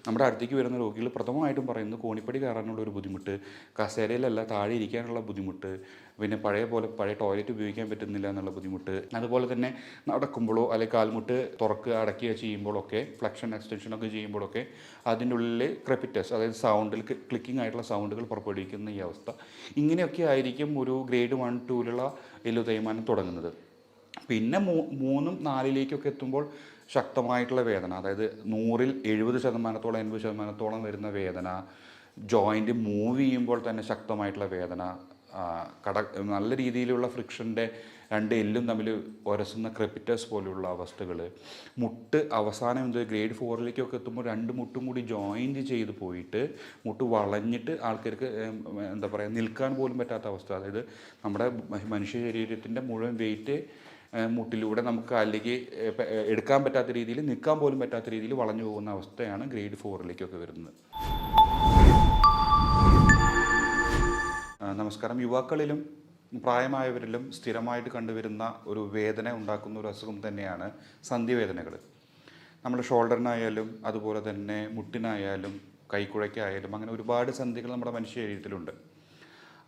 നമ്മുടെ അടുത്തേക്ക് വരുന്ന രോഗികൾ പ്രഥമമായിട്ടും പറയുന്നത് കോണിപ്പടി കയറാനുള്ള ഒരു ബുദ്ധിമുട്ട്, കസേരയിലല്ല താഴെ ഇരിക്കാനുള്ള ബുദ്ധിമുട്ട്, പിന്നെ പഴയ ടോയ്ലറ്റ് ഉപയോഗിക്കാൻ പറ്റുന്നില്ല എന്നുള്ള ബുദ്ധിമുട്ട്, അതുപോലെ തന്നെ നടക്കുമ്പോഴോ അല്ലെങ്കിൽ കാൽമുട്ട് തുറക്കുക അടയ്ക്കുക ചെയ്യുമ്പോഴൊക്കെ ഫ്ലെക്ഷൻ എക്സ്റ്റൻഷനൊക്കെ ചെയ്യുമ്പോഴൊക്കെ അതിൻ്റെ ഉള്ളിൽ ക്രെപ്പിറ്റസ്, അതായത് സൗണ്ടിൽ ക്ലിക്കിംഗ് ആയിട്ടുള്ള സൗണ്ടുകൾ പുറപ്പെടുവിക്കുന്ന ഈ അവസ്ഥ. ഇങ്ങനെയൊക്കെ ആയിരിക്കും ഒരു ഗ്രേഡ് 1, 2ലുള്ള എല്ല് തേയ്മാനം തുടങ്ങുന്നത്. പിന്നെ 3, 4ലേക്കൊക്കെ എത്തുമ്പോൾ ശക്തമായിട്ടുള്ള വേദന, അതായത് 100-ൽ 70%, 80% വരുന്ന വേദന, ജോയിൻറ്റ് മൂവ് ചെയ്യുമ്പോൾ തന്നെ ശക്തമായിട്ടുള്ള വേദന, നല്ല രീതിയിലുള്ള ഫ്രിക്ഷൻ്റെ രണ്ട് എല്ലും തമ്മിൽ ഉരസുന്ന ക്രെപ്പിറ്റസ് പോലെയുള്ള അവസ്ഥകൾ, മുട്ട് അവസാനം ഗ്രേഡ് 4ലേക്കൊക്കെ എത്തുമ്പോൾ രണ്ട് മുട്ടും കൂടി ജോയിൻറ്റ് ചെയ്ത് പോയിട്ട് മുട്ട് വളഞ്ഞിട്ട് ആൾക്കാർക്ക് എന്താ പറയുക നിൽക്കാൻ പോലും പറ്റാത്ത അവസ്ഥ. അതായത് നമ്മുടെ മനുഷ്യ ശരീരത്തിൻ്റെ മുഴുവൻ വെയിറ്റ് മുട്ടിലൂടെ നമുക്ക് കാലിലേക്ക് എടുക്കാൻ പറ്റാത്ത രീതിയിൽ, നിൽക്കാൻ പോലും പറ്റാത്ത രീതിയിൽ വളഞ്ഞു പോകുന്ന അവസ്ഥയാണ് ഗ്രേഡ് 4ലേക്കൊക്കെ വരുന്നത്. നമസ്കാരം. യുവാക്കളിലും പ്രായമായവരിലും സ്ഥിരമായിട്ട് കണ്ടുവരുന്ന ഒരു വേദന ഉണ്ടാക്കുന്ന ഒരു അസുഖം തന്നെയാണ് സന്ധിവേദനകൾ. നമ്മുടെ ഷോൾഡറിനായാലും അതുപോലെ തന്നെ മുട്ടിനായാലും കൈക്കുഴയ്ക്കായാലും അങ്ങനെ ഒരുപാട് സന്ധികൾ നമ്മുടെ മനുഷ്യ ശരീരത്തിലുണ്ട്.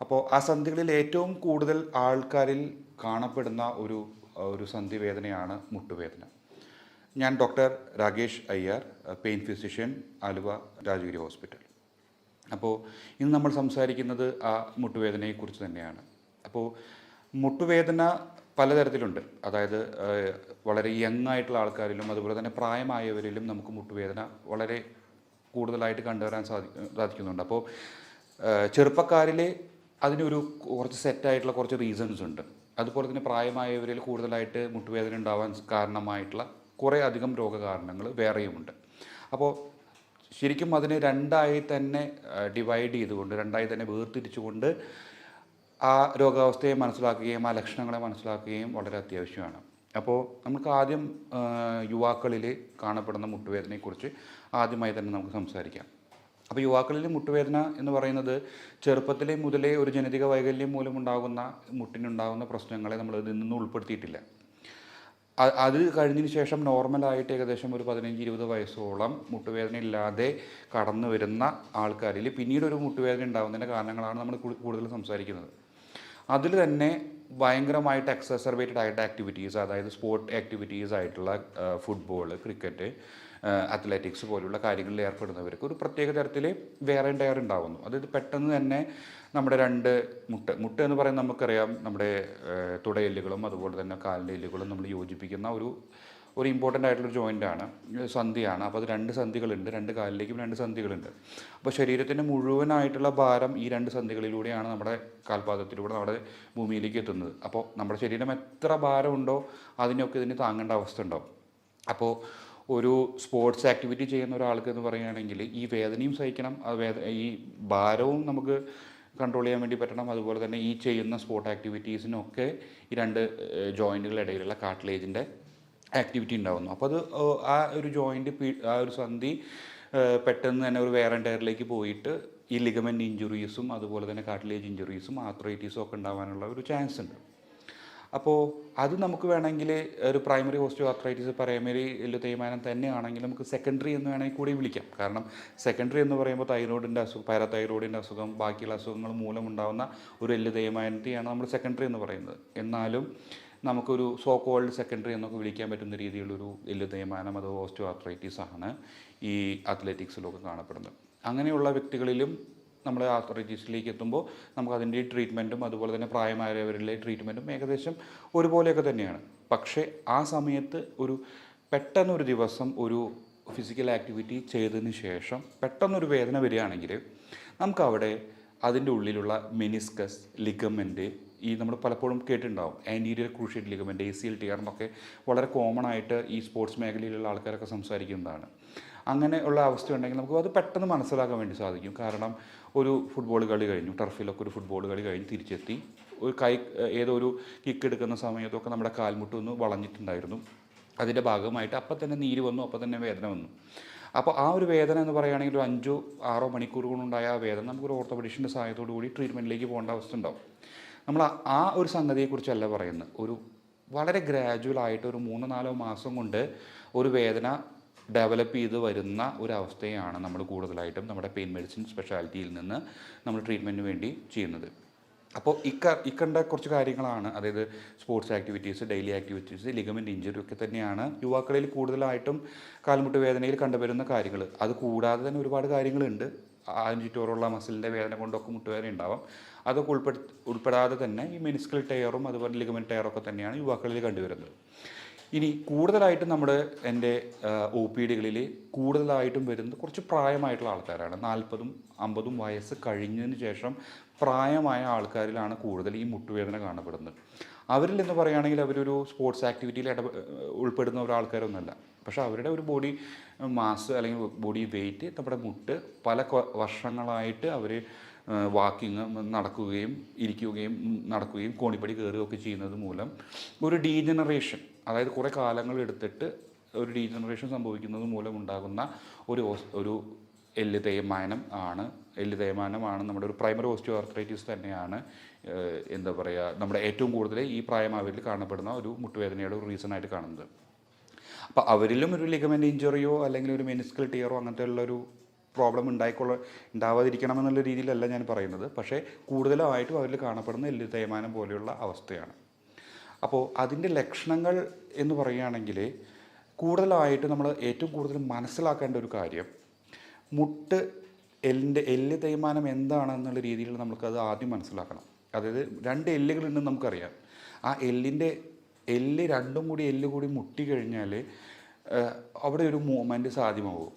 അപ്പോൾ ആ സന്ധികളിൽ ഏറ്റവും കൂടുതൽ ആൾക്കാരിൽ കാണപ്പെടുന്ന ഒരു സന്ധിവേദനയാണ് മുട്ടുവേദന. ഞാൻ doctor Rakesh Iyer, pain physician, Aluva Rajagiri hospital. അപ്പോൾ ഇന്ന് നമ്മൾ സംസാരിക്കുന്നത് ആ മുട്ടുവേദനയെക്കുറിച്ച് തന്നെയാണ്. അപ്പോൾ മുട്ടുവേദന പലതരത്തിലുണ്ട്. അതായത് വളരെ യങ് ആയിട്ടുള്ള ആൾക്കാരിലും അതുപോലെ തന്നെ പ്രായമായവരിലും നമുക്ക് മുട്ടുവേദന വളരെ കൂടുതലായിട്ട് കണ്ടുവരാൻ സാധിക്കുന്നുണ്ട്. അപ്പോൾ ചെറുപ്പക്കാരിൽ അതിനൊരു കുറച്ച് സെറ്റായിട്ടുള്ള കുറച്ച് റീസൺസ് ഉണ്ട്. അതുപോലെ തന്നെ പ്രായമായവരിൽ കൂടുതലായിട്ട് മുട്ടുവേദന ഉണ്ടാവാൻ കാരണമായിട്ടുള്ള കുറേ അധികം രോഗകാരണങ്ങൾ വേറെയുമുണ്ട്. അപ്പോൾ ശരിക്കും അതിനെ രണ്ടായി തന്നെ ഡിവൈഡ് ചെയ്തുകൊണ്ട്, രണ്ടായി തന്നെ വേർതിരിച്ചുകൊണ്ട് ആ രോഗാവസ്ഥയെ മനസ്സിലാക്കുകയും ആ ലക്ഷണങ്ങളെ മനസ്സിലാക്കുകയും വളരെ അത്യാവശ്യമാണ്. അപ്പോൾ നമുക്ക് ആദ്യം യുവാക്കളിൽ കാണപ്പെടുന്ന മുട്ടുവേദനയെക്കുറിച്ച് ആദ്യമായി തന്നെ നമുക്ക് സംസാരിക്കാം. അപ്പോൾ യുവാക്കളിൽ മുട്ടുവേദന എന്ന് പറയുന്നത് ചെറുപ്പത്തിലെ മുതലേ ഒരു ജനിതക വൈകല്യം മൂലമുണ്ടാകുന്ന മുട്ടിനുണ്ടാകുന്ന പ്രശ്നങ്ങളെ നമ്മൾ ഇതിൽ നിന്ന് ഉൾപ്പെടുത്തിയിട്ടില്ല. അത് കഴിഞ്ഞതിന് ശേഷം നോർമലായിട്ട് ഏകദേശം ഒരു 15-20 വയസ്സോളം മുട്ടുവേദന ഇല്ലാതെ കടന്നു വരുന്ന ആൾക്കാരിൽ പിന്നീട് ഒരു മുട്ടുവേദന ഉണ്ടാകുന്നതിൻ്റെ കാരണങ്ങളാണ് നമ്മൾ കൂടുതൽ സംസാരിക്കുന്നത്. അതിൽ തന്നെ ഭയങ്കരമായിട്ട് എക്സസർബേറ്റഡ് ആയിട്ട് ആക്ടിവിറ്റീസ്, അതായത് സ്പോർട്ട് ആക്ടിവിറ്റീസ് ആയിട്ടുള്ള ഫുട്ബോൾ, ക്രിക്കറ്റ്, അത്ലറ്റിക്സ് പോലുള്ള കാര്യങ്ങളിൽ ഏർപ്പെടുന്നവർക്ക് ഒരു പ്രത്യേക തരത്തിൽ വെയർ ആൻഡ് ടയർ ഉണ്ടാകുന്നു. അതായത് പെട്ടെന്ന് തന്നെ നമ്മുടെ മുട്ട് എന്ന് പറയുന്നത് നമുക്കറിയാം, നമ്മുടെ തുടയെല്ലുകളും അതുപോലെ തന്നെ കാലിൻ്റെ എല്ലുകളും നമ്മൾ യോജിപ്പിക്കുന്ന ഒരു ഇമ്പോർട്ടൻ്റ് ആയിട്ടുള്ളൊരു ജോയിൻ്റാണ്, സന്ധിയാണ്. അപ്പോൾ അത് 2 സന്ധികളുണ്ട്, 2 കാലിലേക്കും 2 സന്ധികളുണ്ട്. അപ്പോൾ ശരീരത്തിൻ്റെ മുഴുവനായിട്ടുള്ള ഭാരം ഈ 2 സന്ധികളിലൂടെയാണ് നമ്മുടെ കാൽപാദത്തിലൂടെ നമ്മുടെ ഭൂമിയിലേക്ക് എത്തുന്നത്. അപ്പോൾ നമ്മുടെ ശരീരം എത്ര ഭാരമുണ്ടോ അതിനൊക്കെ ഇതിന് താങ്ങേണ്ട അവസ്ഥ ഉണ്ടാവും. അപ്പോൾ ഒരു സ്പോർട്സ് ആക്ടിവിറ്റി ചെയ്യുന്ന ഒരാൾക്ക് എന്ന് പറയുകയാണെങ്കിൽ ഈ വേദനയും സഹിക്കണം, ഈ ഭാരവും നമുക്ക് കൺട്രോൾ ചെയ്യാൻ വേണ്ടി പറ്റണം. അതുപോലെ തന്നെ ഈ ചെയ്യുന്ന സ്പോർട്ട് ആക്ടിവിറ്റീസിനൊക്കെ ഈ 2 ജോയിൻറ്റുകളുടെ ഇടയിലുള്ള കാർട്ടിലേജിൻ്റെ ആക്ടിവിറ്റി ഉണ്ടാകുന്നു. അപ്പോൾ അത് ആ ഒരു ആ ഒരു സന്ധി പെട്ടെന്ന് തന്നെ ഒരു വെയർ ആൻഡ് ടയറിലേക്ക് പോയിട്ട് ഈ ലിഗമെൻ്റ് ഇഞ്ചുറീസും അതുപോലെ തന്നെ കാർട്ടിലേജ് ഇഞ്ചുറീസും ആർത്രൈറ്റീസും ഒക്കെ ഉണ്ടാകാനുള്ള ഒരു ചാൻസ് ഉണ്ട്. അപ്പോൾ അത് നമുക്ക് വേണമെങ്കിൽ ഒരു പ്രൈമറി ഓസ്റ്റിയോ ആർത്രൈറ്റിസ്, പ്രൈമറി എല്ല് തേയ്മാനം തന്നെയാണെങ്കിൽ നമുക്ക് സെക്കൻഡറി എന്ന് വേണമെങ്കിൽ കൂടി വിളിക്കാം. കാരണം സെക്കൻഡറി എന്ന് പറയുമ്പോൾ പാരാതൈറോയിഡിൻ്റെ അസുഖം, ബാക്കിയുള്ള അസുഖങ്ങൾ മൂലമുണ്ടാകുന്ന ഒരു എല്ല് തേയ്മാനത്തെയാണ് നമ്മൾ സെക്കൻഡറി എന്ന് പറയുന്നത്. എന്നാലും നമുക്കൊരു സോ കോൾഡ് സെക്കൻഡറി എന്നൊക്കെ വിളിക്കാൻ പറ്റുന്ന രീതിയിലുള്ളൊരു എല്ല് തേയ്മാനം, അത് ഓസ്റ്റിയോ ആർത്രൈറ്റിസ് ആണ് ഈ അത്ലറ്റിക്സിലൊക്കെ കാണപ്പെടുന്നത്. അങ്ങനെയുള്ള വ്യക്തികളിലും നമ്മൾ ആർത്രൈറ്റിസിലേക്ക് എത്തുമ്പോൾ നമുക്ക് അതിൻ്റെ ട്രീറ്റ്മെൻറ്റും അതുപോലെ തന്നെ പ്രായമായവരിലെ ട്രീറ്റ്മെൻറ്റും ഏകദേശം ഒരുപോലെയൊക്കെ തന്നെയാണ്. പക്ഷേ ആ സമയത്ത് പെട്ടെന്നൊരു ദിവസം ഒരു ഫിസിക്കൽ ആക്ടിവിറ്റി ചെയ്തതിന് ശേഷം പെട്ടെന്നൊരു വേദന വരികയാണെങ്കിൽ നമുക്കവിടെ അതിൻ്റെ ഉള്ളിലുള്ള മെനിസ്കസ്, ലിഗമെൻറ്റ്, ഈ നമ്മൾ പലപ്പോഴും കേട്ടിട്ടുണ്ടാവും ആൻറ്റീരിയർ ക്രൂഷ്യറ്റ് ലിഗമെൻറ്റ്, ACL ടിയർ എന്നൊക്കെ വളരെ കോമൺ ആയിട്ട് ഈ സ്പോർട്സ് മേഖലയിലുള്ള ആൾക്കാരൊക്കെ സംസാരിക്കുന്നതാണ്. അങ്ങനെ ഉള്ള അവസ്ഥ ഉണ്ടെങ്കിൽ നമുക്ക് അത് പെട്ടെന്ന് മനസ്സിലാക്കാൻ വേണ്ടി സാധിക്കും. കാരണം ഒരു ഫുട്ബോൾ കളി കഴിഞ്ഞു, ടർഫിലൊക്കെ ഒരു ഫുട്ബോൾ കളി കഴിഞ്ഞ് തിരിച്ചെത്തി ഏതോ ഒരു കിക്ക് എടുക്കുന്ന സമയത്തൊക്കെ നമ്മുടെ കാൽമുട്ടൊന്ന് വളഞ്ഞിട്ടുണ്ടായിരുന്നു. അതിൻ്റെ ഭാഗമായിട്ട് അപ്പം തന്നെ നീര് വന്നു, അപ്പം തന്നെ വേദന വന്നു. അപ്പോൾ ആ ഒരു വേദന എന്ന് പറയുകയാണെങ്കിൽ ഒരു 5-6 മണിക്കൂർ കൊണ്ടുണ്ടായ ആ വേദന നമുക്കൊരു ഓർത്തോപെഡിഷൻ്റെ സഹായത്തോടു കൂടി ട്രീറ്റ്മെൻറ്റിലേക്ക് പോകേണ്ട അവസ്ഥ ഉണ്ടാവും. നമ്മൾ ആ ഒരു സംഗതിയെക്കുറിച്ചല്ല പറയുന്നത്. വളരെ ഗ്രാജുവലായിട്ട് ഒരു 3-4 മാസം കൊണ്ട് ഒരു വേദന ഡെവലപ്പ് ചെയ്ത് വരുന്ന ഒരവസ്ഥയാണ് നമ്മൾ കൂടുതലായിട്ടും നമ്മുടെ പെയിൻ മെഡിസിൻ സ്പെഷ്യാലിറ്റിയിൽ നിന്ന് നമ്മൾ ട്രീറ്റ്മെൻറ്റിന് വേണ്ടി ചെയ്യുന്നത്. അപ്പോൾ ഇക്കണ്ട കുറച്ച് കാര്യങ്ങളാണ്, അതായത് sports activities, daily activities, ligament injury ഒക്കെ തന്നെയാണ് യുവാക്കളിൽ കൂടുതലായിട്ടും കാൽമുട്ട് വേദനയിൽ കണ്ടുവരുന്ന കാര്യങ്ങൾ. അത് കൂടാതെ തന്നെ ഒരുപാട് കാര്യങ്ങളുണ്ട്. അതിന് ചുറ്റോറുള്ള മസിലിൻ്റെ വേദന കൊണ്ടൊക്കെ മുട്ടുവേദന ഉണ്ടാവാം. അതൊക്കെ ഉൾപ്പെടാതെ തന്നെ ഈ മെനിസ്കൽ ടയറും അതുപോലെ ലിഗമെൻറ്റ് ടയറൊക്കെ തന്നെയാണ് യുവാക്കളിൽ കണ്ടുവരുന്നത്. ഇനി കൂടുതലായിട്ടും എൻ്റെ ഒ പി ഡികളിൽ കൂടുതലായിട്ടും വരുന്നത് കുറച്ച് പ്രായമായിട്ടുള്ള ആൾക്കാരാണ്. 40-ഉം 50-ഉം വയസ്സ് കഴിഞ്ഞതിന് ശേഷം പ്രായമായ ആൾക്കാരിലാണ് കൂടുതൽ ഈ മുട്ടുവേദന കാണപ്പെടുന്നത്. അവരിൽ എന്ന് പറയുകയാണെങ്കിൽ അവരൊരു സ്പോർട്സ് ആക്ടിവിറ്റിയിൽ ഉൾപ്പെടുന്ന ഒരാൾക്കാരൊന്നുമല്ല. പക്ഷേ അവരുടെ ഒരു ബോഡി മാസ് അല്ലെങ്കിൽ ബോഡി വെയ്റ്റ് നമ്മുടെ മുട്ട് പല വർഷങ്ങളായിട്ട് അവർ വാക്കിങ് നടക്കുകയും ഇരിക്കുകയും നടക്കുകയും കോണിപ്പടി കയറുകയൊക്കെ ചെയ്യുന്നത് മൂലം ഒരു ഡീജനറേഷൻ, അതായത് കുറേ കാലങ്ങൾ എടുത്തിട്ട് ഒരു ഡീജനറേഷൻ സംഭവിക്കുന്നത് മൂലം ഉണ്ടാകുന്ന ഒരു എല്ല് തേയ്മാനമാണ് നമ്മുടെ ഒരു പ്രൈമറി ഓസ്റ്റിയോ ആർത്രൈറ്റിസ് തന്നെയാണ്. എന്താ പറയുക, നമ്മുടെ ഏറ്റവും കൂടുതൽ ഈ പ്രായമായവരിൽ കാണപ്പെടുന്ന ഒരു മുട്ടുവേദനയുടെ ഒരു റീസണായിട്ട് കാണുന്നത്. അപ്പോൾ അവരിലും ഒരു ലിഗമെൻ്റ് ഇഞ്ചുറിയോ അല്ലെങ്കിൽ ഒരു മെനിസ്കൽ ടിയറോ അങ്ങനത്തെ ഉള്ളൊരു പ്രോബ്ലം ഉണ്ടാവാതിരിക്കണമെന്നുള്ള രീതിയിലല്ല ഞാൻ പറയുന്നത്. പക്ഷേ കൂടുതലായിട്ടും അവരിൽ കാണപ്പെടുന്ന എല്ല് തേയ്മാനം പോലെയുള്ള അവസ്ഥയാണ്. അപ്പോൾ അതിൻ്റെ ലക്ഷണങ്ങൾ എന്ന് പറയുകയാണെങ്കിൽ കൂടുതലായിട്ട് നമ്മൾ ഏറ്റവും കൂടുതൽ മനസ്സിലാക്കേണ്ട ഒരു കാര്യം, എല്ല് തേയ്മാനം എന്താണെന്നുള്ള രീതിയിൽ നമുക്കത് ആദ്യം മനസ്സിലാക്കണം. അതായത് 2 എല്ലുകളുണ്ടെന്ന് നമുക്കറിയാം. ആ എല്ല് രണ്ടും കൂടി മുട്ടി കഴിഞ്ഞാൽ അവിടെ ഒരു മൂവ്മെൻറ്റ് സാധ്യമാകും?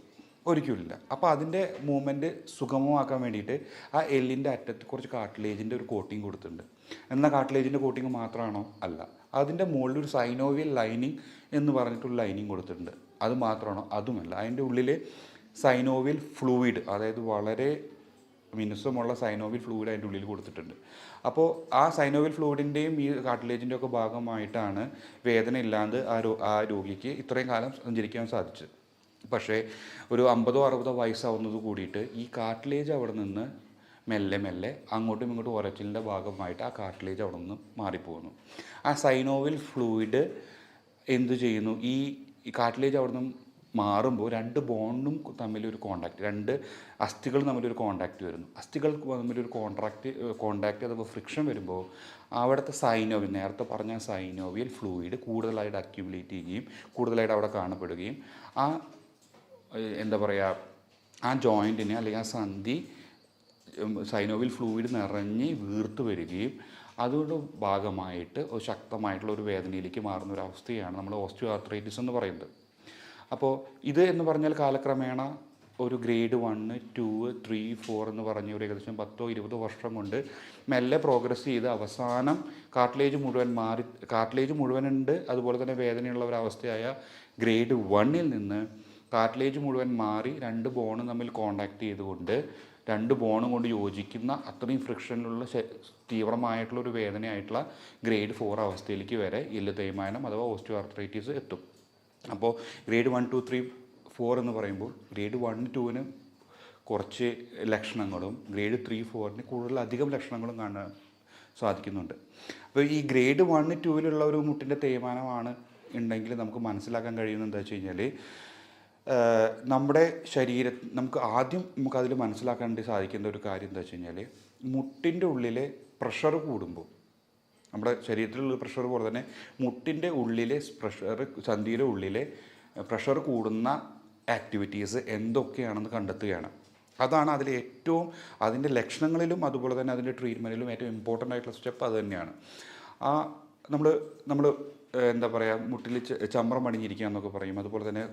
ഒരിക്കലുമില്ല. അപ്പോൾ അതിൻ്റെ മൂവ്മെൻറ്റ് സുഗമമാക്കാൻ വേണ്ടിയിട്ട് ആ എല്ലിൻ്റെ അറ്റത്ത് കുറച്ച് കാർട്ടിലേജിൻ്റെ ഒരു കോട്ടിങ് കൊടുത്തിട്ടുണ്ട്. എന്നാൽ കാർട്ടിലേജിൻ്റെ കോട്ടിങ് മാത്രമാണോ? അല്ല. അതിൻ്റെ മുകളിൽ ഒരു സൈനോവിയൽ ലൈനിങ് എന്ന് പറഞ്ഞിട്ടൊരു ലൈനിങ് കൊടുത്തിട്ടുണ്ട്. അത് മാത്രമാണോ? അതുമല്ല. അതിൻ്റെ ഉള്ളിൽ സൈനോവിയൽ ഫ്ലൂയിഡ്, അതായത് വളരെ മിനുസമുള്ള സൈനോവിയൽ ഫ്ലൂയിഡ് അതിൻ്റെ ഉള്ളിൽ കൊടുത്തിട്ടുണ്ട്. അപ്പോൾ ആ സൈനോവിയൽ ഫ്ലൂയിഡിൻ്റെയും ഈ കാർട്ടിലേജിൻ്റെ ഒക്കെ ഭാഗമായിട്ടാണ് വേദന ഇല്ലാണ്ട് ആ രോഗിക്ക് ഇത്രയും കാലം സഞ്ചരിക്കാൻ സാധിച്ചത്. പക്ഷേ ഒരു 50-60 വയസ്സാവുന്നത് കൂടിയിട്ട് ഈ കാർട്ടിലേജ് അവിടെ നിന്ന് മെല്ലെ അങ്ങോട്ടും ഇങ്ങോട്ടും ഉരച്ചിലിൻ്റെ ഭാഗമായിട്ട് ആ കാർട്ടിലേജ് അവിടെ നിന്ന് മാറിപ്പോകുന്നു. ആ സൈനോവിയൽ ഫ്ലൂയിഡ് എന്തു ചെയ്യുന്നു? ഈ കാർട്ടിലേജ് അവിടെ നിന്ന് മാറുമ്പോൾ 2 ബോണ്ടും തമ്മിലൊരു കോണ്ടാക്ട്, 2 അസ്ഥികൾ തമ്മിലൊരു കോണ്ടാക്ട് വരുന്നു. അസ്ഥികൾ തമ്മിലൊരു കോണ്ടാക്ട് അഥവാ ഫ്രിക്ഷൻ വരുമ്പോൾ അവിടുത്തെ നേരത്തെ പറഞ്ഞ സൈനോവിയൽ ഫ്ലൂയിഡ് കൂടുതലായിട്ട് അക്യുമുലേറ്റ് ചെയ്യുകയും കൂടുതലായിട്ട് അവിടെ കാണപ്പെടുകയും എന്താ പറയുക, ആ ജോയിൻറ്റിനെ അല്ലെങ്കിൽ ആ സന്ധി സൈനോവിയൽ ഫ്ലൂയിഡ് നിറഞ്ഞ് വീർത്ത് വരികയും അതുകൊണ്ട് ഭാഗമായിട്ട് ഒരു ശക്തമായിട്ടുള്ള ഒരു വേദനയിലേക്ക് മാറുന്ന ഒരു അവസ്ഥയാണ് നമ്മൾ ഓസ്റ്റിയോ ആർത്രൈറ്റിസ് എന്ന് പറയുന്നത്. അപ്പോൾ ഇത് എന്ന് പറഞ്ഞാൽ കാലക്രമേണ ഒരു ഗ്രേഡ് 1, 2, 3, 4 എന്ന് പറഞ്ഞ് ഒരു ഏകദേശം 10-20 വർഷം കൊണ്ട് മെല്ലെ പ്രോഗ്രസ് ചെയ്ത് അവസാനം കാർട്ടിലേജ് മുഴുവനുണ്ട്, അതുപോലെ തന്നെ വേദനയുള്ള ഒരവസ്ഥയായ ഗ്രേഡ് 1-ൽ നിന്ന് കാർട്ടിലേജ് മുഴുവൻ മാറി 2 ബോണ് തമ്മിൽ കോണ്ടാക്ട് ചെയ്തുകൊണ്ട് 2 ബോണും കൊണ്ട് യോജിക്കുന്ന അത്രയും ഫ്രിക്ഷനിലുള്ള തീവ്രമായിട്ടുള്ള ഒരു വേദനയായിട്ടുള്ള ഗ്രേഡ് 4 അവസ്ഥയിലേക്ക് വരെ എല്ല് തേയ്മാനം അഥവാ ഓസ്റ്റിയോ ആർത്രൈറ്റിസ് എത്തും. അപ്പോൾ ഗ്രേഡ് 1, 2, 3, 4 എന്ന് പറയുമ്പോൾ ഗ്രേഡ് 1, 2-ന് കുറച്ച് ലക്ഷണങ്ങളും ഗ്രേഡ് 3, 4-ന് കൂടുതലധികം ലക്ഷണങ്ങളും കാണാൻ സാധിക്കുന്നുണ്ട്. അപ്പോൾ ഈ ഗ്രേഡ് 1, 2-ലുള്ള ഒരു മുട്ടിൻ്റെ തേയ്മാനമാണ് ഉണ്ടെങ്കിൽ നമുക്ക് മനസ്സിലാക്കാൻ കഴിയുന്നത് എന്താ വെച്ച് കഴിഞ്ഞാൽ, നമ്മുടെ നമുക്കതിൽ മനസ്സിലാക്കാൻ സാധിക്കേണ്ട ഒരു കാര്യം എന്താ വെച്ച് കഴിഞ്ഞാൽ, മുട്ടിൻ്റെ ഉള്ളിലെ പ്രഷർ കൂടുമ്പോൾ, നമ്മുടെ ശരീരത്തിലുള്ള പ്രഷർ പോലെ തന്നെ മുട്ടിൻ്റെ ഉള്ളിലെ സന്ധിയുടെ ഉള്ളിലെ പ്രഷർ കൂടുന്ന ആക്ടിവിറ്റീസ് എന്തൊക്കെയാണെന്ന് കണ്ടെത്തുകയാണ്. അതാണ് അതിൻ്റെ ലക്ഷണങ്ങളിലും അതുപോലെ തന്നെ അതിൻ്റെ ട്രീറ്റ്മെൻറ്റിലും ഏറ്റവും ഇമ്പോർട്ടൻ്റ് ആയിട്ടുള്ള സ്റ്റെപ്പ് അത് തന്നെയാണ്. നമ്മൾ എന്താ പറയുക, മുട്ടിൽ ചമ്രം പണിഞ്ഞിരിക്കുക എന്നൊക്കെ പറയും. അതുപോലെ തന്നെ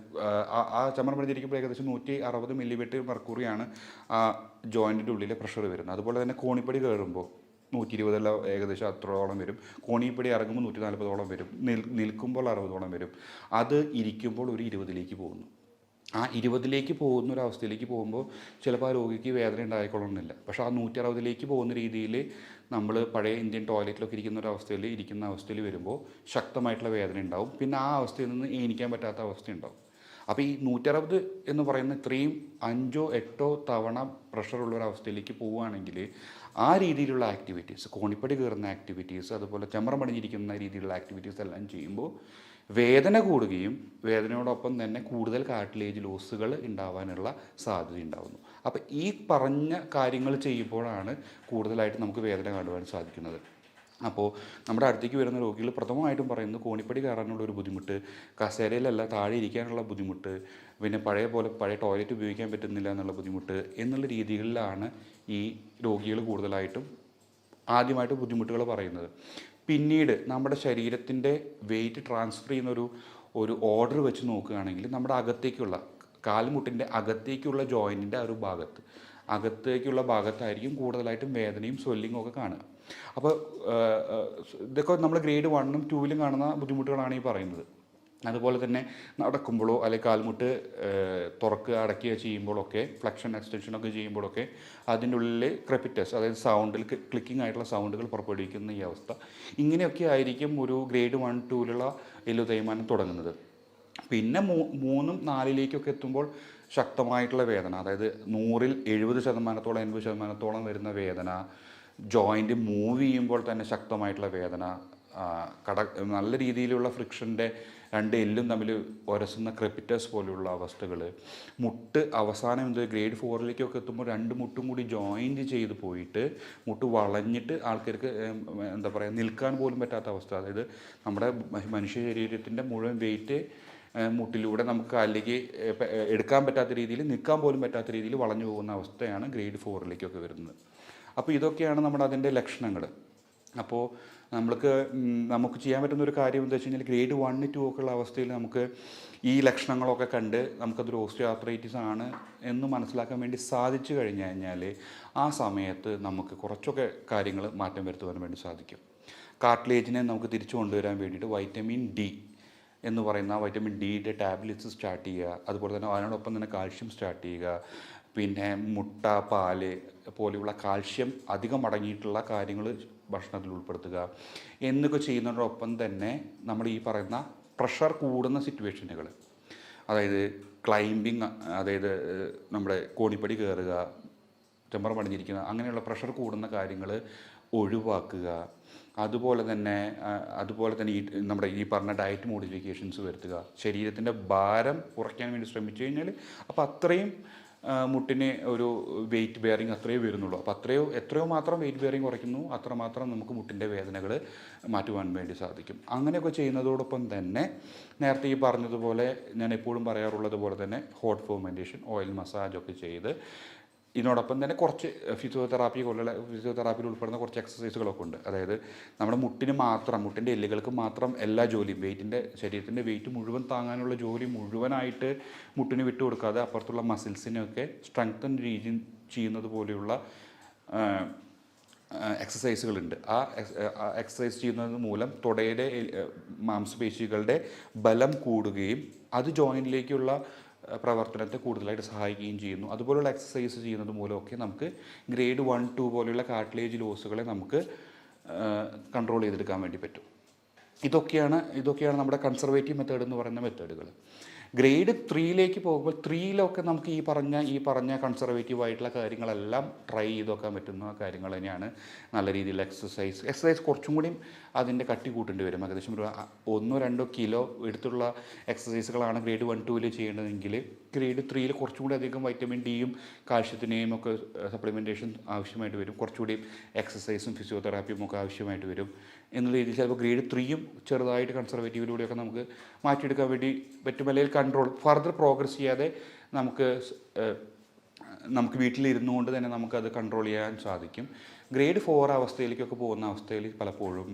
ആ ചമ്രം പണിഞ്ഞിരിക്കുമ്പോൾ ഏകദേശം 160 മില്ലിമീറ്റർ മെർക്കുറിയാണ് ആ ജോയിൻറ്റിൻ്റെ ഉള്ളിലെ പ്രഷർ വരുന്നത്. അതുപോലെ തന്നെ കോണിപ്പടി കയറുമ്പോൾ 120 ഏകദേശം അത്രോളം വരും. കോണിപ്പടി ഇറങ്ങുമ്പോൾ 140 വരും. നിൽക്കുമ്പോൾ 60 വരും. അത് ഇരിക്കുമ്പോൾ ഒരു 20 പോകുന്നു. ആ 20 പോകുന്ന ഒരു അവസ്ഥയിലേക്ക് പോകുമ്പോൾ ചിലപ്പോൾ ആ രോഗിക്ക് വേദന ഉണ്ടായിക്കൊള്ളണമെന്നില്ല. പക്ഷേ ആ 160 പോകുന്ന രീതിയിൽ നമ്മൾ പഴയ ഇന്ത്യൻ ടോയ്ലറ്റിലൊക്കെ ഇരിക്കുന്ന അവസ്ഥയിൽ വരുമ്പോൾ ശക്തമായിട്ടുള്ള വേദന ഉണ്ടാവും. പിന്നെ ആ അവസ്ഥയിൽ നിന്ന് എണീക്കാൻ പറ്റാത്ത അവസ്ഥ ഉണ്ടാവും. അപ്പോൾ ഈ 160 എന്ന് പറയുന്ന ഇത്രയും 5-8 തവണ പ്രഷറുള്ളൊരവസ്ഥയിലേക്ക് പോവുകയാണെങ്കിൽ ആ രീതിയിലുള്ള ആക്ടിവിറ്റീസ്, കോണിപ്പടി കയറുന്ന ആക്ടിവിറ്റീസ്, അതുപോലെ ചമ്രം പണിഞ്ഞിരിക്കുന്ന രീതിയിലുള്ള ആക്ടിവിറ്റീസ് എല്ലാം ചെയ്യുമ്പോൾ വേദന കൂടുകയും വേദനയോടൊപ്പം തന്നെ കൂടുതൽ കാർട്ടിലേജ് ലോസുകൾ ഉണ്ടാവാനുള്ള സാധ്യത ഉണ്ടാകുന്നു. അപ്പോൾ ഈ പറഞ്ഞ കാര്യങ്ങൾ ചെയ്യുമ്പോഴാണ് കൂടുതലായിട്ട് നമുക്ക് വേദന കാണുവാൻ സാധിക്കുന്നത്. അപ്പോൾ നമ്മുടെ അടുത്തേക്ക് വരുന്ന രോഗികൾ പ്രഥമമായിട്ടും പറയുന്നത് കോണിപ്പടി കയറാനുള്ള ഒരു ബുദ്ധിമുട്ട്, കസേരയിലല്ല താഴെ ഇരിക്കാനുള്ള ബുദ്ധിമുട്ട്, പിന്നെ പഴയ ടോയ്ലറ്റ് ഉപയോഗിക്കാൻ പറ്റുന്നില്ല എന്നുള്ള ബുദ്ധിമുട്ട് എന്നുള്ള രീതികളിലാണ് ഈ രോഗികൾ കൂടുതലായിട്ടും ആദ്യമായിട്ട് ബുദ്ധിമുട്ടുകൾ പറയുന്നത്. പിന്നീട് നമ്മുടെ ശരീരത്തിൻ്റെ വെയിറ്റ് ട്രാൻസ്ഫർ ചെയ്യുന്ന ഒരു ഓർഡർ വെച്ച് നോക്കുകയാണെങ്കിൽ നമ്മുടെ അകത്തേക്കുള്ള കാൽമുട്ടിൻ്റെ അകത്തേക്കുള്ള ജോയിൻറ്റിൻ്റെ ആ ഒരു അകത്തേക്കുള്ള ഭാഗത്തായിരിക്കും കൂടുതലായിട്ടും വേദനയും സ്വെല്ലിങ്ങും ഒക്കെ കാണുക. അപ്പോൾ ഇതൊക്കെ നമ്മൾ ഗ്രേഡ് 1ഉം 2ലും കാണുന്ന ബുദ്ധിമുട്ടുകളാണ് ഈ പറയുന്നത്. അതുപോലെ തന്നെ നടക്കുമ്പോഴോ അല്ലെങ്കിൽ കാൽമുട്ട് തുറക്കുക അടയ്ക്കുക ചെയ്യുമ്പോഴൊക്കെ ഫ്ലെക്ഷൻ എക്സ്റ്റൻഷനൊക്കെ ചെയ്യുമ്പോഴൊക്കെ അതിൻ്റെ ഉള്ളിൽ ക്രെപ്പിറ്റസ്, അതായത് സൗണ്ടിൽ ക്ലിക്കിംഗ് ആയിട്ടുള്ള സൗണ്ടുകൾ പുറപ്പെടുവിക്കുന്ന ഈ അവസ്ഥ, ഇങ്ങനെയൊക്കെ ആയിരിക്കും ഒരു ഗ്രേഡ് 1, 2ലുള്ള എല്ല് തേയ്മാനം തുടങ്ങുന്നത്. പിന്നെ 3ഉം 4ലേക്കൊക്കെ എത്തുമ്പോൾ ശക്തമായിട്ടുള്ള വേദന, അതായത് 100ൽ 70%, 80% വരുന്ന വേദന, ജോയിൻറ്റ് മൂവ് ചെയ്യുമ്പോൾ തന്നെ ശക്തമായിട്ടുള്ള വേദന, നല്ല രീതിയിലുള്ള ഫ്രിക്ഷൻ്റെ രണ്ട് എല്ലും തമ്മിൽ ഉരസുന്ന ക്രെപ്പിറ്റസ് പോലെയുള്ള അവസ്ഥകൾ, മുട്ട് അവസാനം ഗ്രേഡ് 4ലേക്കൊക്കെ എത്തുമ്പോൾ 2 മുട്ടും കൂടി ജോയിൻറ്റ് ചെയ്ത് പോയിട്ട് മുട്ട് വളഞ്ഞിട്ട് ആൾക്കാർക്ക് എന്താ പറയുക നിൽക്കാൻ പോലും പറ്റാത്ത അവസ്ഥ. അതായത് നമ്മുടെ മനുഷ്യ ശരീരത്തിൻ്റെ മുഴുവൻ വെയിറ്റ് മുട്ടിലൂടെ നമുക്ക് കാലിലേക്ക് എടുക്കാൻ പറ്റാത്ത രീതിയിൽ, നിൽക്കാൻ പോലും പറ്റാത്ത രീതിയിൽ വളഞ്ഞു പോകുന്ന അവസ്ഥയാണ് ഗ്രേഡ് 4ലേക്കൊക്കെ വരുന്നത്. അപ്പോൾ ഇതൊക്കെയാണ് നമ്മുടെ അതിൻ്റെ ലക്ഷണങ്ങൾ. അപ്പോൾ നമുക്ക് ചെയ്യാൻ പറ്റുന്ന ഒരു കാര്യം എന്താ വെച്ച് കഴിഞ്ഞാൽ ഗ്രേഡ് 1, 2 ഒക്കെ ഉള്ള അവസ്ഥയിൽ നമുക്ക് ഈ ലക്ഷണങ്ങളൊക്കെ കണ്ട് നമുക്കതൊരു ഓസ്റ്റിയോആർത്രൈറ്റിസ് ആണ് എന്ന് മനസ്സിലാക്കാൻ വേണ്ടി സാധിച്ചു കഴിഞ്ഞാൽ ആ സമയത്ത് നമുക്ക് കുറച്ചൊക്കെ കാര്യങ്ങൾ മാറ്റം വരുത്തുവാൻ വേണ്ടി സാധിക്കും. കാർട്ടിലേജിനെ നമുക്ക് തിരിച്ചു കൊണ്ടുവരാൻ വേണ്ടിയിട്ട് വൈറ്റമിൻ ഡി എന്ന് പറയുന്ന വൈറ്റമിൻ ഡിയുടെ ടാബ്ലറ്റ്സ് സ്റ്റാർട്ട് ചെയ്യുക, അതുപോലെ തന്നെ അതിനോടൊപ്പം തന്നെ കാൽഷ്യം സ്റ്റാർട്ട് ചെയ്യുക, പിന്നെ മുട്ട, പാല് പോലെയുള്ള കാൽഷ്യം അധികം അടങ്ങിയിട്ടുള്ള കാര്യങ്ങൾ ഭക്ഷണത്തിൽ ഉൾപ്പെടുത്തുക എന്നൊക്കെ ചെയ്യുന്നതോടൊപ്പം തന്നെ നമ്മൾ ഈ പറയുന്ന പ്രഷർ കൂടുന്ന സിറ്റുവേഷനുകൾ, അതായത് ക്ലൈംബിങ്, അതായത് നമ്മുടെ കോണിപ്പടി കയറുക, ചെമ്പറ പണിഞ്ഞിരിക്കുക, അങ്ങനെയുള്ള പ്രഷർ കൂടുന്ന കാര്യങ്ങൾ ഒഴിവാക്കുക. അതുപോലെ തന്നെ ഈ നമ്മുടെ ഈ പറഞ്ഞ ഡയറ്റ് മോഡിഫിക്കേഷൻസ് വരുത്തുക, ശരീരത്തിൻ്റെ ഭാരം കുറയ്ക്കാൻ വേണ്ടി ശ്രമിച്ചു കഴിഞ്ഞാൽ അപ്പോൾ അത്രയും മുട്ടിന് ഒരു വെയിറ്റ് ബെയറിങ് അത്രയേ വരുന്നുള്ളൂ. അപ്പോൾ എത്രയോ മാത്രം വെയിറ്റ് ബെയറിങ് കുറയ്ക്കുന്നു അത്രമാത്രം നമുക്ക് മുട്ടിൻ്റെ വേദനകൾ മാറ്റുവാൻ വേണ്ടി സാധിക്കും. അങ്ങനെയൊക്കെ ചെയ്യുന്നതോടൊപ്പം തന്നെ നേരത്തെ ഈ പറഞ്ഞതുപോലെ ഞാൻ എപ്പോഴും പറയാറുള്ളത് പോലെ തന്നെ ഹോട്ട് ഫെർമെൻറ്റേഷൻ, ഓയിൽ മസാജൊക്കെ ചെയ്ത് ഇതിനോടൊപ്പം തന്നെ കുറച്ച് ഫിസിയോതെറാപ്പിയിൽ ഉൾപ്പെടുന്ന കുറച്ച് എക്സസൈസുകളൊക്കെ ഉണ്ട്. അതായത് നമ്മുടെ മുട്ടിൻ്റെ എല്ലുകൾക്ക് മാത്രം എല്ലാ ജോലിയും ശരീരത്തിൻ്റെ വെയിറ്റ് മുഴുവൻ താങ്ങാനുള്ള ജോലി മുഴുവനായിട്ട് മുട്ടിന് വിട്ടു കൊടുക്കാതെ അപ്പുറത്തുള്ള മസിൽസിനെയൊക്കെ സ്ട്രെങ്തൻ ചെയ്യുന്നത് പോലെയുള്ള എക്സസൈസുകളുണ്ട്. ആ എക്സസൈസ് ചെയ്യുന്നത് മൂലം തുടയുടെ മാംസപേശികളുടെ ബലം കൂടുകയും അത് ജോയിൻറ്റിലേക്കുള്ള പ്രവർത്തനത്തെ കൂടുതലായിട്ട് സഹായിക്കുകയും ചെയ്യുന്നു. അതുപോലുള്ള എക്സസൈസ് ചെയ്യുന്നത് മൂലമൊക്കെ നമുക്ക് ഗ്രേഡ് 1, 2 പോലെയുള്ള കാർട്ടിലേജ് ലോസുകളെ നമുക്ക് കൺട്രോൾ ചെയ്തെടുക്കാൻ വേണ്ടി പറ്റും. ഇതൊക്കെയാണ് നമ്മുടെ കൺസർവേറ്റീവ് മെത്തേഡ് എന്ന് പറയുന്ന മെത്തേഡുകൾ. ഗ്രേഡ് 3ലേക്ക് പോകുമ്പോൾ 3ലൊക്കെ നമുക്ക് ഈ പറഞ്ഞ കൺസർവേറ്റീവ് ആയിട്ടുള്ള കാര്യങ്ങളെല്ലാം ട്രൈ ചെയ്ത് നോക്കാൻ പറ്റുന്ന കാര്യങ്ങൾ തന്നെയാണ്. നല്ല രീതിയിലുള്ള എക്സസൈസ് കുറച്ചും കൂടിയും അതിൻ്റെ കട്ടി കൂട്ടേണ്ടി വരും. ഏകദേശം ഒരു 1-2 കിലോ എടുത്തുള്ള എക്സസൈസുകളാണ് ഗ്രേഡ് 1, 2ൽ ചെയ്യേണ്ടതെങ്കിൽ ഗ്രേഡ് 3ൽ കുറച്ചും കൂടി അധികം വൈറ്റമിൻ ഡിയും കാൽഷ്യത്തിനെയും ഒക്കെ സപ്ലിമെൻറ്റേഷൻ ആവശ്യമായിട്ട് വരും. കുറച്ചുകൂടി എക്സസൈസും ഫിസിയോതെറാപ്പിയും ഒക്കെ ആവശ്യമായിട്ട് വരും എന്നുള്ള രീതിയിൽ ചിലപ്പോൾ ഗ്രേഡ് 3യും ചെറുതായിട്ട് കൺസർവേറ്റീവിലൂടെയൊക്കെ നമുക്ക് മാറ്റിയെടുക്കാൻ വേണ്ടി പറ്റും. അല്ലെങ്കിൽ ഫർദർ പ്രോഗ്രസ് ചെയ്യാതെ നമുക്ക് വീട്ടിലിരുന്നു കൊണ്ട് തന്നെ നമുക്കത് കൺട്രോൾ ചെയ്യാൻ സാധിക്കും. ഗ്രേഡ് 4 അവസ്ഥയിലേക്കൊക്കെ പോകുന്ന അവസ്ഥയിൽ പലപ്പോഴും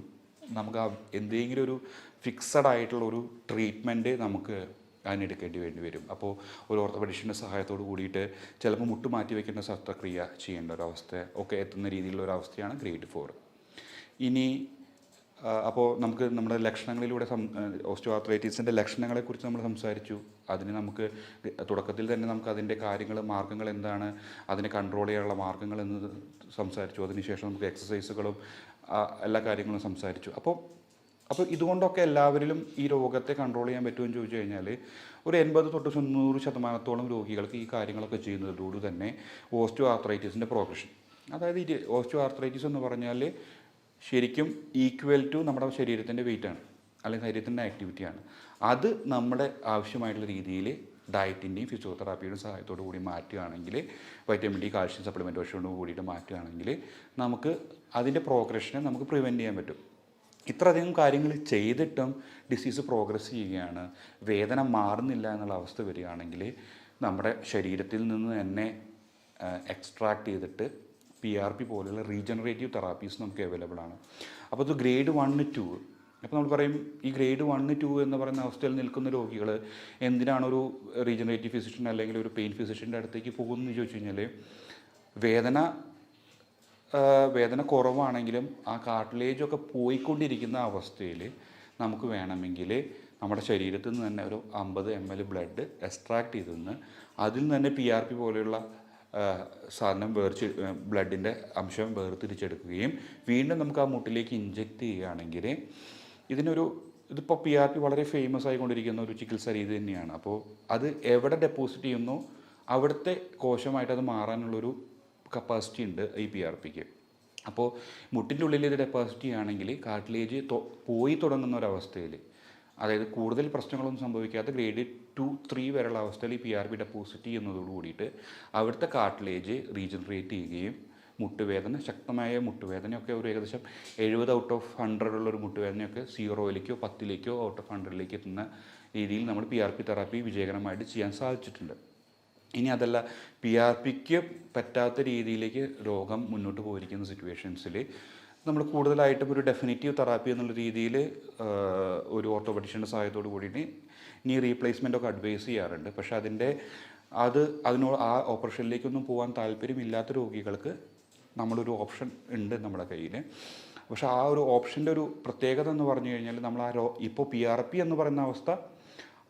നമുക്ക് എന്തെങ്കിലും ഒരു ഫിക്സഡ് ആയിട്ടുള്ള ഒരു ട്രീറ്റ്മെൻറ്റ് നമുക്ക് അതിനെടുക്കേണ്ടി വേണ്ടി വരും. അപ്പോൾ ഒരു ഓർത്തോപെഡിഷൻ്റെ സഹായത്തോട് കൂടിയിട്ട് ചിലപ്പോൾ മുട്ട് മാറ്റി വയ്ക്കേണ്ട ശസ്ത്രക്രിയ ചെയ്യേണ്ട ഒരവസ്ഥ ഒക്കെ എത്തുന്ന രീതിയിലുള്ള ഒരവസ്ഥയാണ് ഗ്രേഡ് 4. ഇനി അപ്പോൾ നമുക്ക് നമ്മുടെ ലക്ഷണങ്ങളിലൂടെ ഓസ്റ്റിയോആർത്രൈറ്റിസിൻ്റെ ലക്ഷണങ്ങളെക്കുറിച്ച് നമ്മൾ സംസാരിച്ചു. അതിന് നമുക്ക് തുടക്കത്തിൽ തന്നെ നമുക്ക് അതിൻ്റെ മാർഗ്ഗങ്ങൾ എന്താണ്, അതിനെ കൺട്രോൾ ചെയ്യാനുള്ള മാർഗ്ഗങ്ങൾ എന്ന് സംസാരിച്ചു. അതിനുശേഷം നമുക്ക് എക്സസൈസുകളും എല്ലാ കാര്യങ്ങളും സംസാരിച്ചു. അപ്പോൾ ഇതുകൊണ്ടൊക്കെ എല്ലാവരിലും ഈ രോഗത്തെ കൺട്രോൾ ചെയ്യാൻ പറ്റുമെന്ന് ചോദിച്ചു കഴിഞ്ഞാൽ ഒരു 80-90% രോഗികൾക്ക് ഈ കാര്യങ്ങളൊക്കെ ചെയ്യുന്നതോട് തന്നെ ഓസ്റ്റിയോആർത്രൈറ്റിസിൻ്റെ പ്രോഗ്രഷൻ, അതായത് ഈ ഓസ്റ്റിയോആർത്രൈറ്റിസ് എന്ന് പറഞ്ഞാൽ ശരിക്കും ഈക്വൽ ടു നമ്മുടെ ശരീരത്തിൻ്റെ വെയിറ്റാണ് അല്ലെങ്കിൽ ശരീരത്തിൻ്റെ ആക്ടിവിറ്റിയാണ്. അത് നമ്മുടെ ആവശ്യമായിട്ടുള്ള രീതിയിൽ ഡയറ്റിൻ്റെയും ഫിസിയോതെറാപ്പിയുടെയും സഹായത്തോടു കൂടി മാറ്റുകയാണെങ്കിൽ, വൈറ്റമിൻ ഡി കാൽഷ്യം സപ്ലിമെൻറ്റേഷനോട് കൂടിയിട്ട് മാറ്റുകയാണെങ്കിൽ നമുക്ക് അതിൻ്റെ പ്രോഗ്രഷനെ നമുക്ക് പ്രിവെൻറ്റ് ചെയ്യാൻ പറ്റും. ഇത്രയധികം കാര്യങ്ങൾ ചെയ്തിട്ടും ഡിസീസ് പ്രോഗ്രസ് ചെയ്യുകയാണ്, വേദന മാറുന്നില്ല എന്നുള്ള അവസ്ഥ വരികയാണെങ്കിൽ നമ്മുടെ ശരീരത്തിൽ നിന്ന് തന്നെ എക്സ്ട്രാക്ട് ചെയ്തിട്ട് PRP പോലെയുള്ള റീജനറേറ്റീവ് തെറാപ്പീസ് നമുക്ക് അവൈലബിൾ ആണ്. അപ്പോൾ ഇത് ഗ്രേഡ് 1, 2. അപ്പോൾ നമ്മൾ പറയും ഈ ഗ്രേഡ് 1, 2 എന്ന് പറയുന്ന അവസ്ഥയിൽ നിൽക്കുന്ന രോഗികൾ എന്തിനാണ് ഒരു റീജനറേറ്റീവ് ഫിസിഷ്യൻ അല്ലെങ്കിൽ ഒരു പെയിൻ ഫിസിഷ്യൻ്റെ അടുത്തേക്ക് പോകുന്നതെന്ന് ചോദിച്ചു കഴിഞ്ഞാൽ, വേദന കുറവാണെങ്കിലും ആ കാർട്ടിലേജൊക്കെ പോയിക്കൊണ്ടിരിക്കുന്ന അവസ്ഥയിൽ നമുക്ക് വേണമെങ്കിൽ നമ്മുടെ ശരീരത്തിൽ നിന്ന് തന്നെ ഒരു 50 ml ബ്ലഡ് എക്സ്ട്രാക്ട് ചെയ്തെന്ന് അതിൽ നിന്ന് തന്നെ PRP പോലെയുള്ള സാധനം ബ്ലഡിൻ്റെ അംശം വേർതിരിച്ചെടുക്കുകയും വീണ്ടും നമുക്ക് ആ മുട്ടിലേക്ക് ഇഞ്ചെക്റ്റ് ചെയ്യുകയാണെങ്കിൽ ഇതിപ്പോൾ PRP വളരെ ഫേമസ് ആയിക്കൊണ്ടിരിക്കുന്ന ഒരു ചികിത്സാ രീതി തന്നെയാണ്. അപ്പോൾ അത് എവിടെ ഡെപ്പോസിറ്റ് ചെയ്യുന്നോ അവിടുത്തെ കോശമായിട്ട് അത് മാറാനുള്ളൊരു കപ്പാസിറ്റി ഉണ്ട് ഈ PRPക്ക്. അപ്പോൾ മുട്ടിൻ്റെ ഉള്ളിൽ ഇത് ഡെപ്പോസിറ്റ് ചെയ്യുകയാണെങ്കിൽ കാർട്ടിലേജ് പോയി തുടങ്ങുന്ന ഒരവസ്ഥയിൽ, അതായത് കൂടുതൽ പ്രശ്നങ്ങളൊന്നും സംഭവിക്കാത്ത ഗ്രേഡ് 2, 3 വരെയുള്ള അവസ്ഥയിൽ ഈ PRP ഡെപ്പോസിറ്റ് ചെയ്യുന്നതോട് കൂടിയിട്ട് അവിടുത്തെ കാർട്ടിലേജ് റീജനറേറ്റ് ചെയ്യുകയും മുട്ടുവേദന, ശക്തമായ മുട്ടുവേദനയൊക്കെ ഒരു ഏകദേശം 70 ഔട്ട് ഓഫ് 100 ഉള്ളൊരു മുട്ടുവേദനയൊക്കെ 0ലേക്കോ 10ലേക്കോ ഔട്ട് ഓഫ് 100ലേക്ക് എത്തുന്ന രീതിയിൽ നമ്മൾ PRP തെറാപ്പി വിജയകരമായിട്ട് ചെയ്യാൻ സാധിച്ചിട്ടുണ്ട്. ഇനി അതല്ല, PRPക്ക് പറ്റാത്ത രീതിയിലേക്ക് രോഗം മുന്നോട്ട് പോയിരിക്കുന്ന സിറ്റുവേഷൻസിൽ നമ്മൾ കൂടുതലായിട്ടും ഒരു ഡെഫിനിറ്റീവ് തെറാപ്പി എന്നുള്ള രീതിയിൽ ഒരു ഓർത്തോപെഡിഷ്യൻ്റെ സഹായത്തോട് കൂടിയിട്ട് നീ റീപ്ലേസ്മെൻറ്റൊക്കെ അഡ്വൈസ് ചെയ്യാറുണ്ട്. പക്ഷേ അതിനോട് ആ ഓപ്പറേഷനിലേക്കൊന്നും പോകാൻ താല്പര്യമില്ലാത്ത രോഗികൾക്ക് നമ്മളൊരു ഓപ്ഷൻ ഉണ്ട് നമ്മുടെ കയ്യിൽ. പക്ഷേ ആ ഒരു ഓപ്ഷൻ്റെ ഒരു പ്രത്യേകത എന്ന് പറഞ്ഞു കഴിഞ്ഞാൽ നമ്മൾ ഇപ്പോൾ PRP എന്ന് പറയുന്ന അവസ്ഥ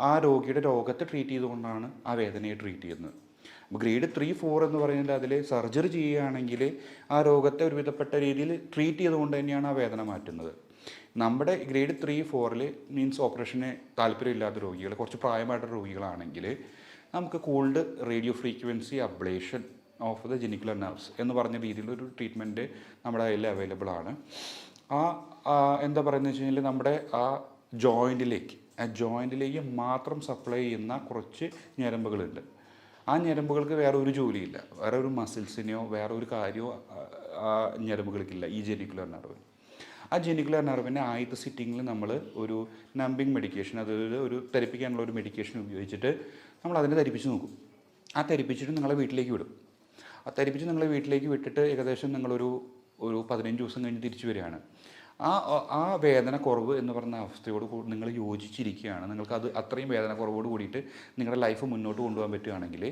ആ രോഗിയുടെ രോഗത്തെ ട്രീറ്റ് ചെയ്തുകൊണ്ടാണ് ആ വേദനയെ ട്രീറ്റ് ചെയ്യുന്നത്. അപ്പോൾ ഗ്രേഡ് 3, 4 എന്ന് പറയുന്നത് അതിൽ സർജറി ചെയ്യുകയാണെങ്കിൽ ആ രോഗത്തെ ഒരുവിധപ്പെട്ട രീതിയിൽ ട്രീറ്റ് ചെയ്തുകൊണ്ട് തന്നെയാണ് ആ വേദന മാറ്റുന്നത്. നമ്മുടെ ഗ്രേഡ് 3, 4 മീൻസ് ഓപ്പറേഷന് താല്പര്യമില്ലാത്ത രോഗികൾ, കുറച്ച് പ്രായമായിട്ടുള്ള രോഗികളാണെങ്കിൽ നമുക്ക് cooled radio frequency ablation of the genicular nerves എന്ന് പറഞ്ഞ രീതിയിലൊരു ട്രീറ്റ്മെൻറ്റ് നമ്മുടെ കയ്യിൽ അവൈലബിൾ ആണ്. എന്താ പറയുന്നത് വെച്ച് കഴിഞ്ഞാൽ നമ്മുടെ ആ ജോയിൻറ്റിലേക്ക് മാത്രം സപ്ലൈ ചെയ്യുന്ന കുറച്ച് ഞരമ്പുകളുണ്ട്. ആ ഞരമ്പുകൾക്ക് വേറെ ഒരു ജോലിയില്ല, വേറെ ഒരു മസിൽസിനെയോ വേറെ ഒരു കാര്യമോ ആ ഞരമ്പുകൾക്കില്ല ഈ ജെനിക്കുലർ നെർവിന്. ആ ജെനിക്കുലർ നെർവിൻ്റെ ആദ്യത്തെ സിറ്റിങ്ങിൽ നമ്മൾ ഒരു നമ്പിങ് മെഡിക്കേഷൻ, അതായത് ഒരു തെറിപ്പിക്കാനുള്ള ഒരു മെഡിക്കേഷൻ ഉപയോഗിച്ചിട്ട് നമ്മൾ അതിനെ തരിപ്പിച്ച് നോക്കും. ആ തരിപ്പിച്ചിട്ട് നിങ്ങളെ വീട്ടിലേക്ക് വിടും. ആ തരിപ്പിച്ച് നിങ്ങളെ വീട്ടിലേക്ക് വിട്ടിട്ട് ഏകദേശം നിങ്ങളൊരു 15 ദിവസം കഴിഞ്ഞ് തിരിച്ചു വരികയാണ്. ആ വേദന കുറവ് എന്ന് പറഞ്ഞ അവസ്ഥയോട് നിങ്ങൾ യോജിച്ചിരിക്കുകയാണ്, നിങ്ങൾക്ക് അത്രയും വേദന കുറവോട് കൂടിയിട്ട് നിങ്ങളുടെ ലൈഫ് മുന്നോട്ട് കൊണ്ടുപോകാൻ പറ്റുകയാണെങ്കിൽ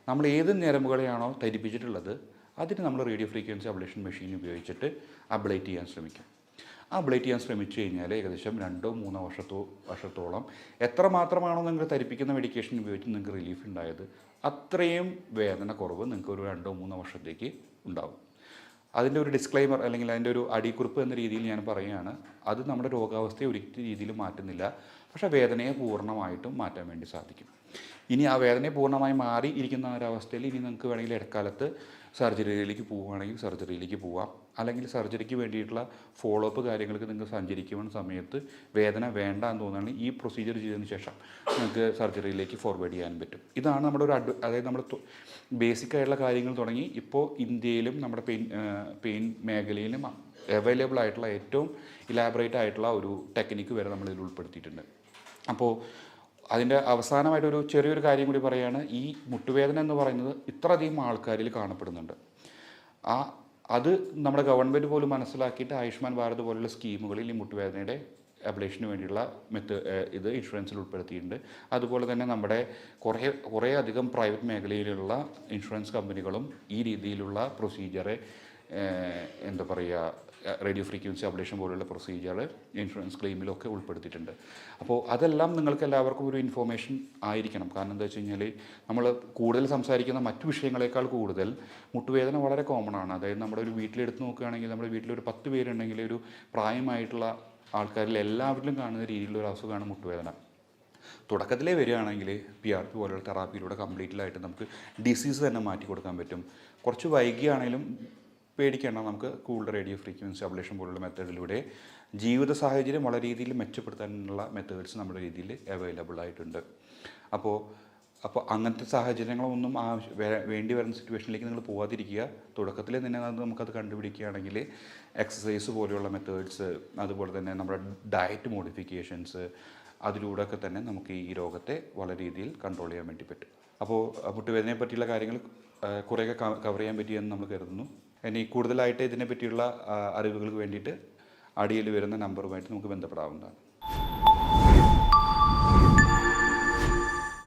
നമ്മൾ ഏത് ഞരമ്പുകളെയാണോ തരിപ്പിച്ചിട്ടുള്ളത് അതിന് നമ്മൾ റേഡിയോ ഫ്രീക്വൻസി അബ്ലേഷൻ മെഷീൻ ഉപയോഗിച്ചിട്ട് അബ്ലേറ്റ് ചെയ്യാൻ ശ്രമിക്കും. അബ്ലേറ്റ് ചെയ്യാൻ ശ്രമിച്ചു കഴിഞ്ഞാൽ ഏകദേശം 2-3 വർഷത്തോളം എത്രമാത്രമാണോ നിങ്ങൾ തരിപ്പിക്കുന്ന മെഡിക്കേഷൻ ഉപയോഗിച്ച് നിങ്ങൾക്ക് റിലീഫ് ഉണ്ടായത് അത്രയും വേദന കുറവ് നിങ്ങൾക്ക് ഒരു 2-3 വർഷത്തേക്ക് ഉണ്ടാകും. അതിൻ്റെ ഒരു ഡിസ്ക്ലൈമർ അല്ലെങ്കിൽ അതിൻ്റെ ഒരു അടിക്കുറിപ്പ് എന്ന രീതിയിൽ ഞാൻ പറയുകയാണ്, അത് നമ്മുടെ രോഗാവസ്ഥയെ ഒരു രീതിയിൽ മാറ്റുന്നില്ല, പക്ഷേ വേദനയെ പൂർണ്ണമായിട്ടും മാറ്റാൻ വേണ്ടി സാധിക്കും. ഇനി ആ വേദനയെ പൂർണ്ണമായി മാറി ഇരിക്കുന്ന ഒരവസ്ഥയിൽ ഇനി നിങ്ങൾക്ക് വേണമെങ്കിൽ ഇടക്കാലത്ത് സർജറിയിലേക്ക് പോവുകയാണെങ്കിൽ സർജറിയിലേക്ക് പോവാം, അല്ലെങ്കിൽ സർജറിക്ക് വേണ്ടിയിട്ടുള്ള ഫോളോ അപ്പ് കാര്യങ്ങൾക്ക് നിങ്ങൾ സഞ്ചരിക്കുന്ന സമയത്ത് വേദന വേണ്ട എന്ന് തോന്നുകയാണെങ്കിൽ ഈ പ്രൊസീജിയർ ചെയ്തതിന് ശേഷം നിങ്ങൾക്ക് സർജറിയിലേക്ക് ഫോർവേഡ് ചെയ്യാൻ പറ്റും. ഇതാണ് നമ്മുടെ ഒരു അതായത് നമ്മൾ ബേസിക് ആയിട്ടുള്ള കാര്യങ്ങൾ തുടങ്ങി ഇപ്പോൾ ഇന്ത്യയിലും നമ്മുടെ പെയിൻ മേഖലയിലും അവൈലബിൾ ആയിട്ടുള്ള ഏറ്റവും ഇലാബറേറ്റ് ആയിട്ടുള്ള ഒരു ടെക്നിക്ക് വരെ നമ്മളിതിൽ ഉൾപ്പെടുത്തിയിട്ടുണ്ട്. അപ്പോൾ അതിൻ്റെ അവസാനമായിട്ടൊരു ചെറിയൊരു കാര്യം കൂടി പറയുകയാണ്, ഈ മുട്ടുവേദന എന്ന് പറയുന്നത് ഇത്രയധികം ആൾക്കാരിൽ കാണപ്പെടുന്നുണ്ട്. അത് നമ്മുടെ ഗവൺമെൻറ് പോലും മനസ്സിലാക്കിയിട്ട് ആയുഷ്മാൻ ഭാരത് പോലുള്ള സ്കീമുകളിൽ ഈ മുട്ടുവേദനയുടെ അബ്ലേഷന് വേണ്ടിയുള്ള ഇത് ഇൻഷുറൻസിൽ ഉൾപ്പെടുത്തിയിട്ടുണ്ട്. അതുപോലെ തന്നെ നമ്മുടെ കുറേ അധികം പ്രൈവറ്റ് മേഖലയിലുള്ള ഇൻഷുറൻസ് കമ്പനികളും ഈ രീതിയിലുള്ള പ്രൊസീജിയറെ എന്താ പറയുക റേഡിയോ ഫ്രീക്വൻസി അബ്ലേഷൻ പോലുള്ള പ്രൊസീജിയർ ഇൻഷുറൻസ് ക്ലെയിമിലൊക്കെ ഉൾപ്പെടുത്തിയിട്ടുണ്ട്. അപ്പോൾ അതെല്ലാം നിങ്ങൾക്ക് എല്ലാവർക്കും ഒരു ഇൻഫോർമേഷൻ ആയിരിക്കണം. കാരണം എന്താ വെച്ച് കഴിഞ്ഞാൽ നമ്മൾ കൂടുതൽ സംസാരിക്കുന്ന മറ്റു വിഷയങ്ങളെക്കാൾ കൂടുതൽ മുട്ടുവേദന വളരെ കോമൺ ആണ്. അതായത് നമ്മുടെ ഒരു വീട്ടിലെടുത്ത് നോക്കുകയാണെങ്കിൽ നമ്മുടെ വീട്ടിലൊരു 10 പേരുണ്ടെങ്കിൽ ഒരു പ്രായമായിട്ടുള്ള ആൾക്കാരിൽ എല്ലാവരിലും കാണുന്ന രീതിയിലുള്ള ഒരു അസുഖമാണ് മുട്ടുവേദന. തുടക്കത്തിലേ വരികയാണെങ്കിൽ PRP പോലുള്ള തെറാപ്പിയിലൂടെ കംപ്ലീറ്റ്ലായിട്ട് നമുക്ക് ഡിസീസ് തന്നെ മാറ്റി കൊടുക്കാൻ പറ്റും. കുറച്ച് വൈകിയാണെങ്കിലും പേടിക്കേണ്ട, നമുക്ക് കൂൾഡ് റേഡിയോ ഫ്രീക്വൻസി അബ്ലേഷൻ പോലുള്ള മെത്തേഡിലൂടെ ജീവിത സാഹചര്യം വളരെ രീതിയിൽ മെച്ചപ്പെടുത്താനുള്ള മെത്തേഡ്സ് നമ്മുടെ രീതിയിൽ അവൈലബിൾ ആയിട്ടുണ്ട്. അപ്പോൾ അപ്പോൾ അങ്ങനത്തെ സാഹചര്യങ്ങളൊന്നും വേണ്ടി വരുന്ന സിറ്റുവേഷനിലേക്ക് നിങ്ങൾ പോകാതിരിക്കുക. തുടക്കത്തിൽ തന്നെ നമുക്കത് കണ്ടുപിടിക്കുകയാണെങ്കിൽ എക്സസൈസ് പോലെയുള്ള മെത്തേഡ്സ്, അതുപോലെ തന്നെ നമ്മുടെ ഡയറ്റ് മോഡിഫിക്കേഷൻസ്, അതിലൂടെയൊക്കെ തന്നെ നമുക്ക് ഈ രോഗത്തെ വളരെ രീതിയിൽ കൺട്രോൾ ചെയ്യാൻ വേണ്ടി പറ്റും. അപ്പോൾ മുട്ടുവേദനയെ പറ്റിയുള്ള കാര്യങ്ങൾ കുറേയൊക്കെ കവർ ചെയ്യാൻ പറ്റിയെന്ന് നമ്മൾ കരുതുന്നു. ഇനി കൂടുതലായിട്ട് ഇതിനെ പറ്റിയുള്ള അറിവുകൾക്ക് വേണ്ടിയിട്ട് അടിയിൽ വരുന്ന നമ്പറുമായിട്ട് നമുക്ക് ബന്ധപ്പെടാവുന്നതാണ്.